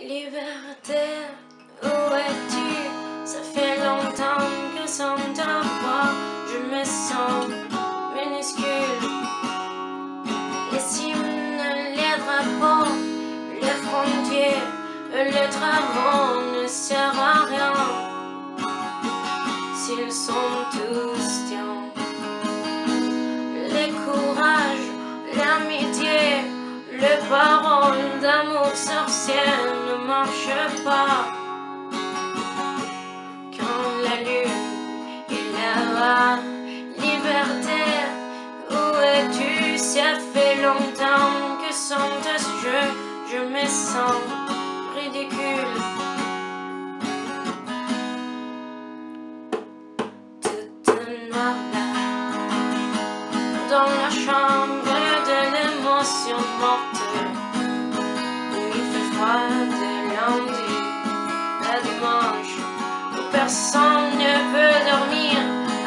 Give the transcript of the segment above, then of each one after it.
Liberté, où es-tu? Ça fait longtemps que sans te voir, je me sens minuscule. Les hymnes, les drapeaux, les frontières, les travaux ne servent à rien s'ils sont tous tiens. Le courage, l'amitié, les paroles d'amour sorcier ne marchent pas. Quand la lune est là-bas, liberté, où es-tu? Ça fait longtemps que sans tes yeux, je me sens ridicule. Tout est noir là, dans la chambre de l'émotion morte. Il fait froid de lundi à dimanche, où personne ne peut dormir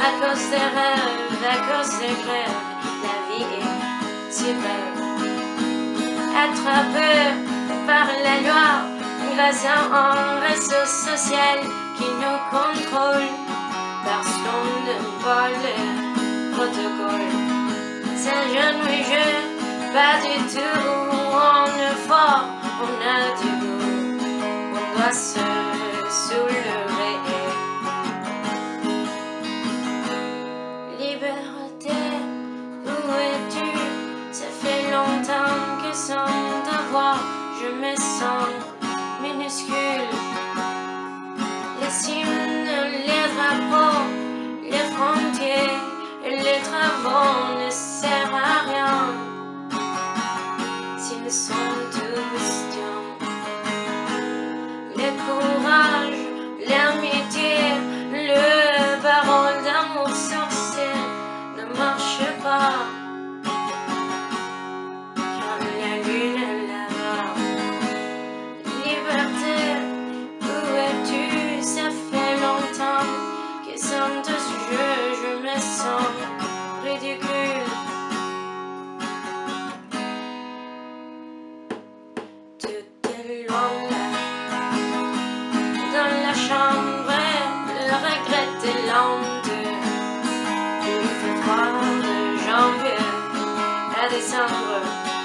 à cause des rêves, à cause des grèves. La vie est si belle, attrapée par la loi, grâce à un réseau social qui nous contrôle, parce qu'on n'aime pas les protocoles. S'agenouiller, pas du tout, on est fort, on a du goût, on doit se soulever. Liberté, où es-tu? Ça fait longtemps que sans t'avoir, je me sens minuscule. Les hymnes, les drapeaux, les frontières, les travaux ne servent à rien s'ils sont tous tiens. Le courage, l'amitié, les paroles d'amour sorcier ne marchent pas. Quand la lune est là-bas, liberté, où es-tu? Ça fait longtemps que sans tes yeux, je me sens ridicule. Tout est loin là, dans la chambre, le regret est lente. Il fait froid de janvier à décembre.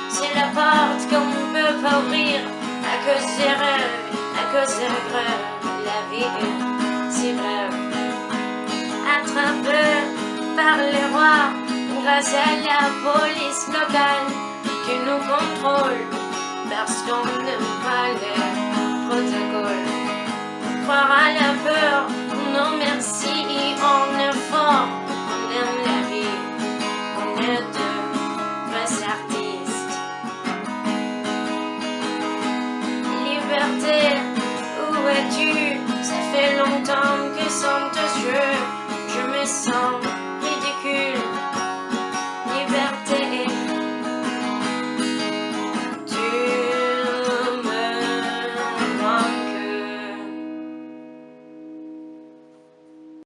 C'est la porte qu'on peut pas ouvrir à cause des rêves, à cause des grèves. La vie est si brève, attrapée par les rois, grâce à la police locale qui nous contrôle, parce qu'on ne